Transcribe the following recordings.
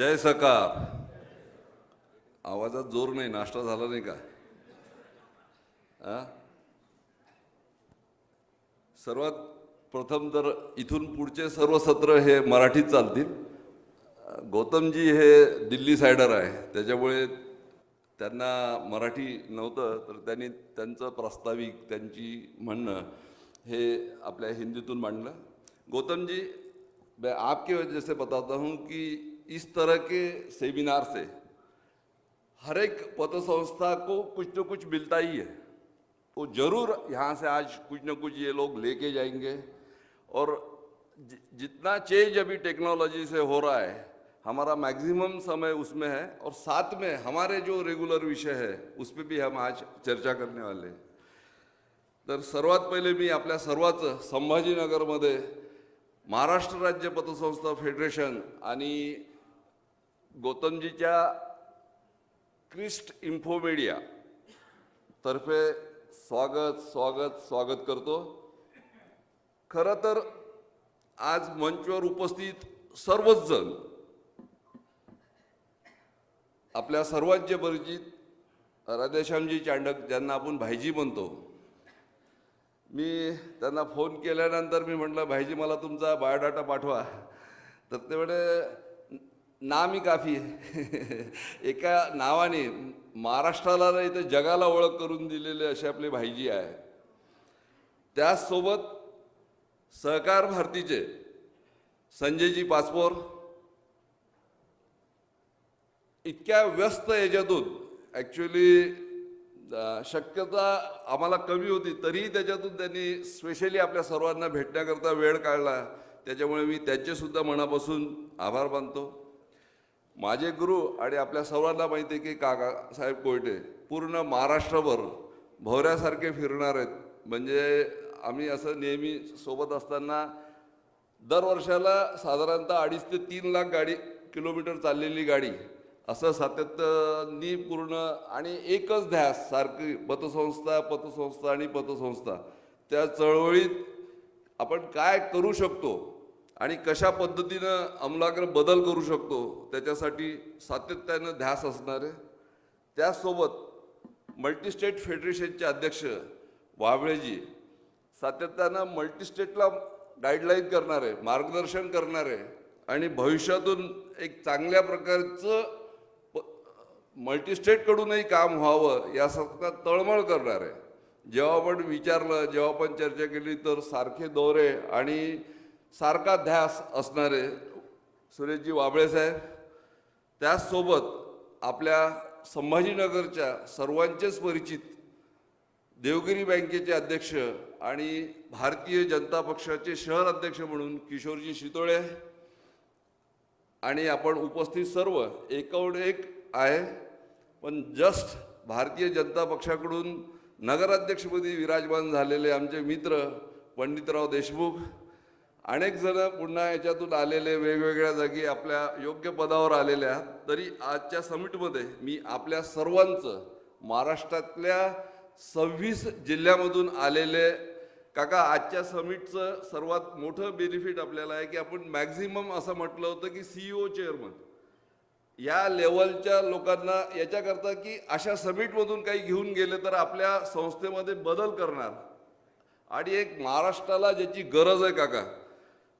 जय सकार. आवाजात जोर नाही. नाश्ता झाला नाही का? सर्वात प्रथम तर इथून पुढचे सर्व सत्र हे मराठीत चालतील. गौतमजी हे दिल्ली सायडर आहे, त्याच्यामुळे त्यांना मराठी नव्हतं, तर त्यांनी त्यांचं प्रास्ताविक त्यांची म्हणणं हे आपल्या हिंदीतून मांडलं. गौतम जी, मैं आपकी वजह से बताता हूँ कि इस तरह के सेमिनार से हर एक पतसंस्था को कुछ न कुछ मिलता ही है. वो जरूर यहाँ से आज कुछ न कुछ ये लोग लेके जाएंगे. और जितना चेंज अभी टेक्नोलॉजी से हो रहा है, हमारा मैक्सिमम समय उसमें है. और साथ में हमारे जो रेगुलर विषय है उस पर भी हम आज चर्चा करने वाले हैं. तर सर्वात पहिले मी आपल्या सर्वांचं संभाजीनगरमध्ये महाराष्ट्र राज्य पतसंस्था फेडरेशन आणि गौतमजीच्या क्रिस्ट इन्फोमीडिया तर्फे स्वागत करतो. खरं तर आज मंचवर उपस्थित सर्वच जण आपल्या सर्वांचे परिचित राधेश्यामजी चांडक, ज्यांना आपण भाईजी म्हणतो. मी त्यांना फोन केल्यानंतर मी म्हटलं, भाईजी मला तुमचा बायोडाटा पाठवा. तर ते म्हणे नाम ही काफी आहे. एका नावाने महाराष्ट्राला नाही तर जगाला ओळख करून दिलेले असे आपले भाईजी आहे. त्याचसोबत सहकार भारतीचे संजयजी पाचपोर, इतक्या व्यस्त याच्यातून ॲक्च्युली शक्यता आम्हाला कमी होती, तरीही त्याच्यातून त्यांनी स्पेशली आपल्या सर्वांना भेटण्याकरता वेळ काढला. त्याच्यामुळे मी त्यांचेसुद्धा मनापासून आभार मानतो. माझे गुरु आणि आपल्या सर्वांना माहिती आहे की काकासाहेब कोयटे पूर्ण महाराष्ट्रभर भोवऱ्यासारखे फिरणार आहेत. म्हणजे आम्ही असं नेहमी सोबत असताना दर वर्षाला साधारणतः 2.5 ते 3 लाख किलोमीटर चाललेली गाडी, असं सातत्याने पूर्ण. आणि एकच ध्यास सारखी पतसंस्था आणि पतसंस्था. त्या चळवळीत आपण काय करू शकतो आणि कशा पद्धतीनं आमूलाग्र बदल करू शकतो त्याच्यासाठी सातत्यानं ध्यास असणार आहे. त्याचसोबत मल्टीस्टेट फेडरेशनचे अध्यक्ष वाबळेजी सातत्यानं मल्टीस्टेटला गाईडलाईन करणारे, मार्गदर्शन करणारे आणि भविष्यातून एक चांगल्या प्रकारचं मल्टीस्टेटकडूनही काम व्हावं यासारखा तळमळ करणार आहे. जेव्हा आपण विचारलं, जेव्हा आपण चर्चा केली, तर सारखे दौरे आणि सारखा ध्यास असणारे सुरेशजी वाबळे साहेब. त्याचसोबत आपल्या संभाजीनगरच्या सर्वांचेच परिचित देवगिरी बँकेचे अध्यक्ष आणि भारतीय जनता पक्षाचे शहर अध्यक्ष म्हणून किशोरजी शितोळे. आणि आपण उपस्थित सर्व एकावर एक आहे, पण जस्ट भारतीय जनता पक्षाकडून नगराध्यक्षपदी विराजमान झालेले आमचे मित्र पंडितराव देशमुख, अनेक जण पुन्हा याच्यातून आलेले, वेगवेगळ्या जागी आपल्या योग्य पदावर आलेल्या. तरी आजच्या समिटमध्ये मी आपल्या सर्वांचं महाराष्ट्रातल्या 26 जिल्ह्यामधून आलेले काका, आजच्या समिटचं सर्वात मोठं बेनिफिट आपल्याला आहे की आपण मॅक्झिमम असं म्हटलं होतं की CEO चेअरमन या लेवलच्या लोकांना याच्याकरता की अशा समिटमधून काही घेऊन गेले तर आपल्या संस्थेमध्ये बदल करणार. आणि एक महाराष्ट्राला ज्याची गरज आहे काका,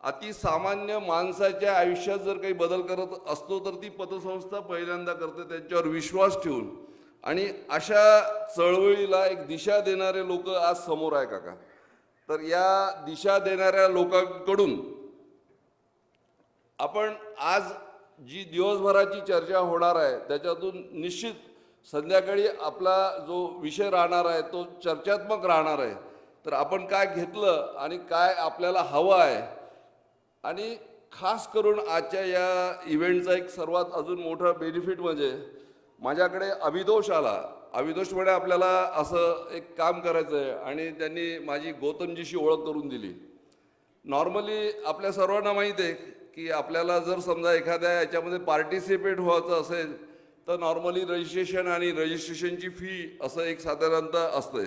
अतिसामान्य माणसाच्या आयुष्यात जर काही बदल करत असतो तर ती पतसंस्था पहिल्यांदा करते, त्यांच्यावर विश्वास ठेवून. आणि अशा चळवळीला एक दिशा देणारे लोक आज समोर आहे काका. तर या दिशा देणाऱ्या लोकांकडून आपण आज जी दिवसभराची चर्चा होणार आहे त्याच्यातून निश्चित संध्याकाळी आपला जो विषय राहणार आहे तो चर्चात्मक राहणार आहे. तर आपण काय घेतलं आणि काय आपल्याला हवं आहे, आणि खास करून आजच्या या इव्हेंटचा एक सर्वात अजून मोठा बेनिफिट म्हणजे माझ्याकडे अभिदोष आला. अभिदोष म्हणे आपल्याला असं एक काम करायचं आहे आणि त्यांनी माझी गौतमजीशी ओळख करून दिली. नॉर्मली आपल्या सर्वांना माहीत आहे की आपल्याला जर समजा एखाद्या याच्यामध्ये पार्टिसिपेट व्हायचं असेल तर नॉर्मली रजिस्ट्रेशन आणि रजिस्ट्रेशनची फी असं एक साधारणतः असते.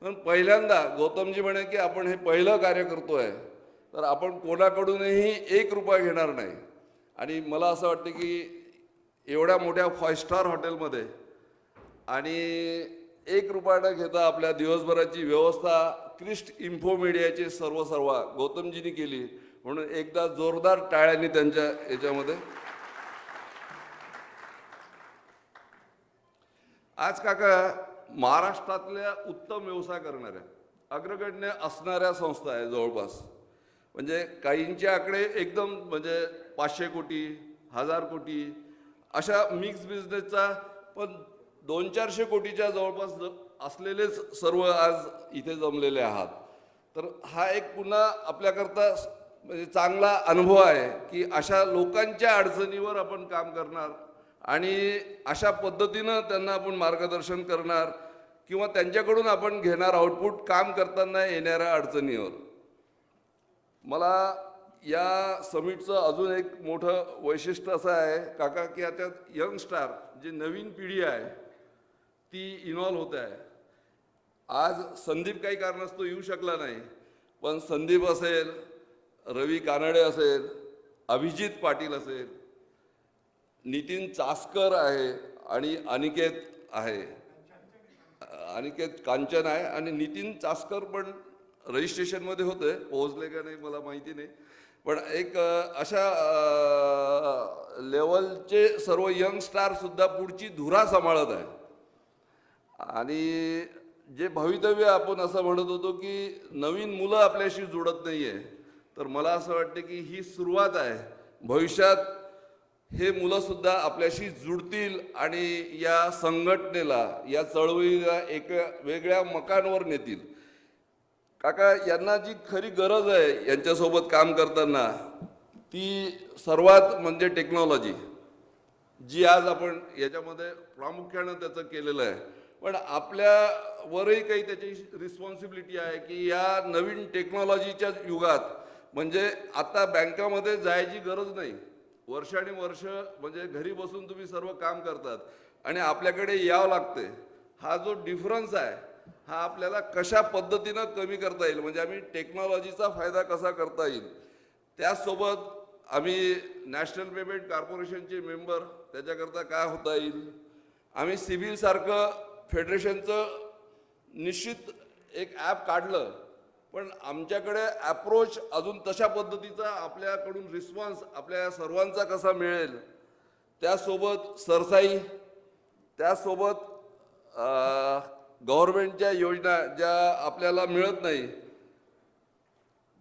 पण पहिल्यांदा गौतमजी म्हणे की आपण हे पहिलं कार्य करतो आहे, तर आपण कोणाकडूनही 1 रुपया घेणार नाही. आणि मला असं वाटतं की एवढ्या मोठ्या 5 स्टार हॉटेलमध्ये आणि 1 रुपया न घेता आपल्या दिवसभराची व्यवस्था क्रिस्ट इन्फो मीडियाचे सर्व गौतमजींनी केली. म्हणून एकदा जोरदार टाळ्यांनी त्यांच्या याच्यामध्ये. आज काका महाराष्ट्रातल्या उत्तम व्यवसाय करणाऱ्या अग्रगण्य असणाऱ्या संस्था आहे जवळपास. म्हणजे काहींचे आकडे एकदम म्हणजे 500 कोटी 1000 कोटी अशा मिक्स बिझनेसचा, पण 200-400 कोटीच्या जवळपास असलेलेच सर्व आज इथे जमलेले आहात. तर हा एक पुन्हा आपल्याकरता म्हणजे चांगला अनुभव आहे की अशा लोकांच्या अडचणीवर आपण काम करणार आणि अशा पद्धतीनं त्यांना आपण मार्गदर्शन करणार किंवा त्यांच्याकडून आपण घेणार आउटपुट काम करताना येणाऱ्या अडचणीवर. मला या समिटचं अजून एक मोठं वैशिष्ट्य असं आहे काका की याच्यात यंग स्टार जी नवीन पिढी आहे ती इन्व्हॉल्व होत आहे. आज संदीप काही कारणास्तव येऊ शकला नाही, पण संदीप असेल, रवी कानडे असेल, अभिजित पाटील असेल, नितीन चासकर आहे आणि अनिकेत आहे, अनिकेत कांचन आहे आणि नितीन चासकर पण रजिस्ट्रेशनमध्ये होते, पोहोचले का नाही मला माहिती नाही. पण एक अशा लेवलचे सर्व यंग स्टारसुद्धा पुढची धुरा सांभाळत आहे. आणि जे भवितव्य आपण असं म्हणत होतो की नवीन मुलं आपल्याशी जुळत नाही आहे, तर मला असं वाटतं की ही सुरुवात आहे. भविष्यात हे मुलंसुद्धा आपल्याशी जुळतील आणि या संघटनेला, या चळवळीला एक वेगळ्या मकांवर नेतील. काका यांना जी खरी गरज आहे यांच्यासोबत काम करताना ती सर्वात म्हणजे टेक्नॉलॉजी, जी आज आपण याच्यामध्ये प्रामुख्यानं त्याचं केलेलं आहे. पण आपल्यावरही काही त्याची रिस्पॉन्सिबिलिटी आहे की या नवीन टेक्नॉलॉजीच्या युगात म्हणजे आता बँकामध्ये जायची गरज नाही, वर्षानुवर्ष म्हणजे घरी बसून तुम्ही सर्व काम करतात आणि आपल्याकडे यावं लागते. हा जो डिफरन्स आहे हा आपल्याला कशा पद्धतीनं कमी करता येईल, म्हणजे आम्ही टेक्नॉलॉजीचा फायदा कसा करता येईल. त्याचसोबत आम्ही नॅशनल पेमेंट कॉर्पोरेशनचे मेंबर, त्याच्याकरता काय होता येईल. आम्ही सिव्हिलसारखं फेडरेशनचं निश्चित एक ॲप काढलं, पण आमच्याकडे ॲप्रोच अजून तशा पद्धतीचा आपल्याकडून रिस्पॉन्स आपल्या सर्वांचा कसा मिळेल. त्यासोबत सरसाई, त्यासोबत गव्हर्नमेंटच्या योजना ज्या आपल्याला मिळत नाही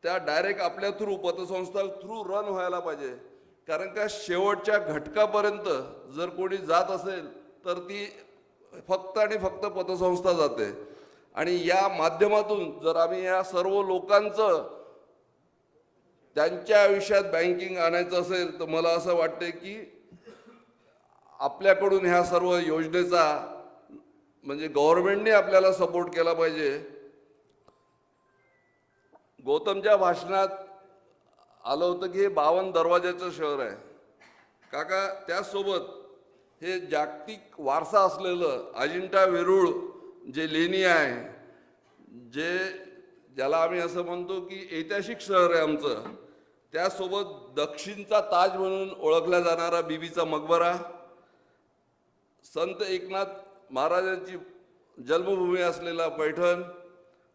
त्या डायरेक्ट आपल्या थ्रू पतसंस्था थ्रू रन व्हायला पाहिजे. कारण का शेवटच्या घटकापर्यंत जर कोणी जात असेल तर ती फक्त आणि फक्त पतसंस्था जाते. आणि या माध्यमातून जर आम्ही या सर्व लोकांचं त्यांच्या आयुष्यात बँकिंग आणायचं असेल तर मला असं वाटते की आपल्याकडून ह्या सर्व योजनेचा म्हणजे गव्हर्नमेंटने आपल्याला सपोर्ट केला पाहिजे. गौतमच्या भाषणात आलं होतं की हे 52 दरवाजाचं शहर आहे. काका त्याचसोबत हे जागतिक वारसा असलेलं अजिंठा वेरूळ जे लेणी आहे, ज्याला आम्ही असं म्हणतो की ऐतिहासिक शहर आहे आमचं, त्यासोबत दक्षिणचा ताज म्हणून ओळखला जाणारा बीबीचा मकबरा, संत एकनाथ महाराजांची जन्मभूमी असलेला पैठण,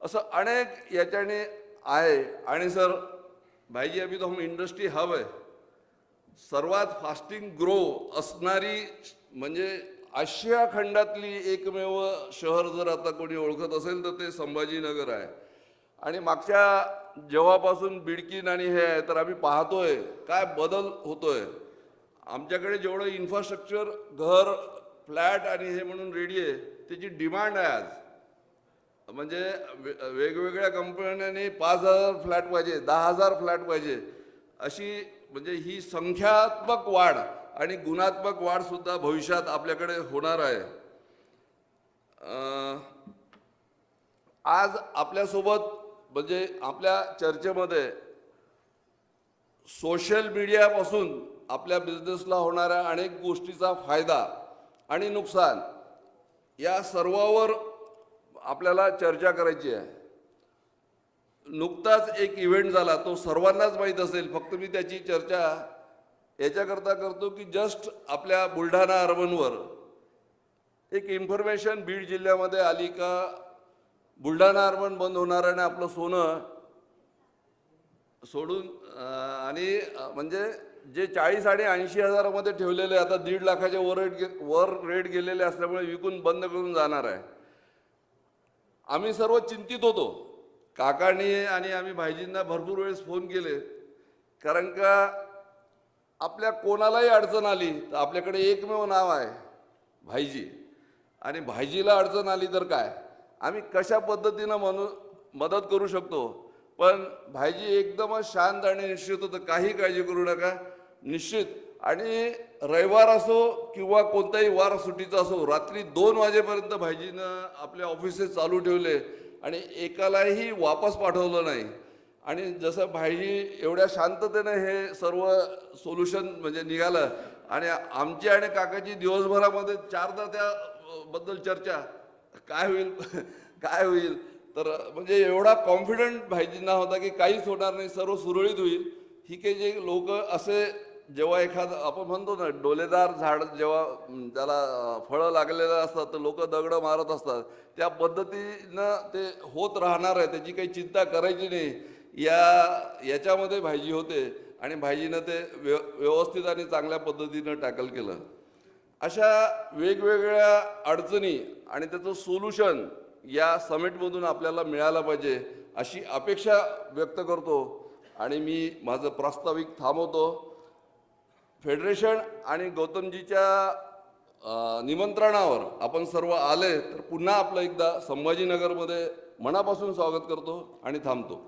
असं अनेक याच्याने आहे. आणि सर भाईजी अभी तो हम इंडस्ट्री हब है, सर्वात फास्टिंग ग्रो असणारी म्हणजे आशिया खंडातली एकमेव शहर जर आता कोणी ओळखत असेल तर ते संभाजीनगर आहे. आणि मागच्या जेव्हापासून बिडकीन आणि हे आहे तर आम्ही पाहतोय काय बदल होतोय. आमच्याकडे जेवढं इन्फ्रास्ट्रक्चर घर फ्लॅट आणि हे म्हणून रेडी आहे त्याची डिमांड आहे आज. म्हणजे वेगवेगळ्या कंपन्यांनी 5000 फ्लॅट पाहिजे, 10,000 फ्लॅट पाहिजे, अशी म्हणजे ही संख्यात्मक वाढ आणि गुणात्मक वाढ सुद्धा भविष्यात आपल्याकडे होणार आहे. आज आपल्यासोबत म्हणजे आपल्या चर्चेमध्ये सोशल मीडियापासून आपल्या बिझनेसला होणाऱ्या अनेक गोष्टीचा फायदा आणि नुकसान या सर्वावर आपल्याला चर्चा करायची आहे. नुकताच एक इव्हेंट झाला, तो सर्वांनाच माहीत असेल, फक्त मी त्याची चर्चा याच्याकरता करतो की जस्ट आपल्या बुलढाणा अर्बनवर एक इन्फॉर्मेशन बीड जिल्ह्यामध्ये आली का बुलढाणा अर्बन बंद होणार आहे आणि आपलं सोनं सोडून आणि म्हणजे जे 40 आणि 80 हजारामध्ये ठेवलेले आता 1.5 लाखाच्या वर रेट गेलेले असल्यामुळे विकून बंद करून जाणार आहे. आम्ही सर्व चिंतित होतो. काकांनी आणि आम्ही भाईजींना भरपूर वेळेस फोन केले, कारण का आपल्या कोणालाही अडचण आली तर आपल्याकडे एकमेव नाव आहे भाईजी, आणि भाईजीला अडचण आली तर काय आम्ही कशा पद्धतीनं मदत करू शकतो. पण भाईजी एकदमच शांत आणि निश्चित होतं, काही काळजी करू नका, निश्चित. आणि रविवार असो किंवा कोणताही वार सुट्टीचा असो, रात्री 2 वाजेपर्यंत भाईजीनं आपले ऑफिसेस चालू ठेवले आणि एकालाही वापस पाठवलं नाही. आणि जसं भाईजी एवढ्या शांततेने हे सर्व सोल्युशन म्हणजे निघालं, आणि आमची आणि काकाची दिवसभरामध्ये 4दा त्याबद्दल चर्चा, काय होईल काय होईल. तर म्हणजे एवढा कॉन्फिडंट भाईजींना होता की काहीच होणार नाही, सर्व सुरळीत होईल. ही काही जे लोक असे जेव्हा एखादं आपण म्हणतो ना डोलेदार झाड जेव्हा त्याला फळं लागलेलं असतात तर लोक दगडं मारत असतात, त्या पद्धतीनं ते होत राहणार आहे, त्याची काही चिंता करायची नाही. याच्यामध्ये भाईजी होते आणि भाईजीनं ते व्यवस्थित आणि चांगल्या पद्धतीनं टॅकल केलं. अशा वेगवेगळ्या अडचणी आणि त्याचं सोल्युशन या समिटमधून आपल्याला मिळायला पाहिजे अशी अपेक्षा व्यक्त करतो आणि मी माझं प्रास्ताविक थांबवतो. फेडरेशन आणि गौतमजीच्या निमंत्रणावर आपण सर्व आले तर पुन्हा आपलं एकदा संभाजीनगरमध्ये मनापासून स्वागत करतो आणि थांबतो.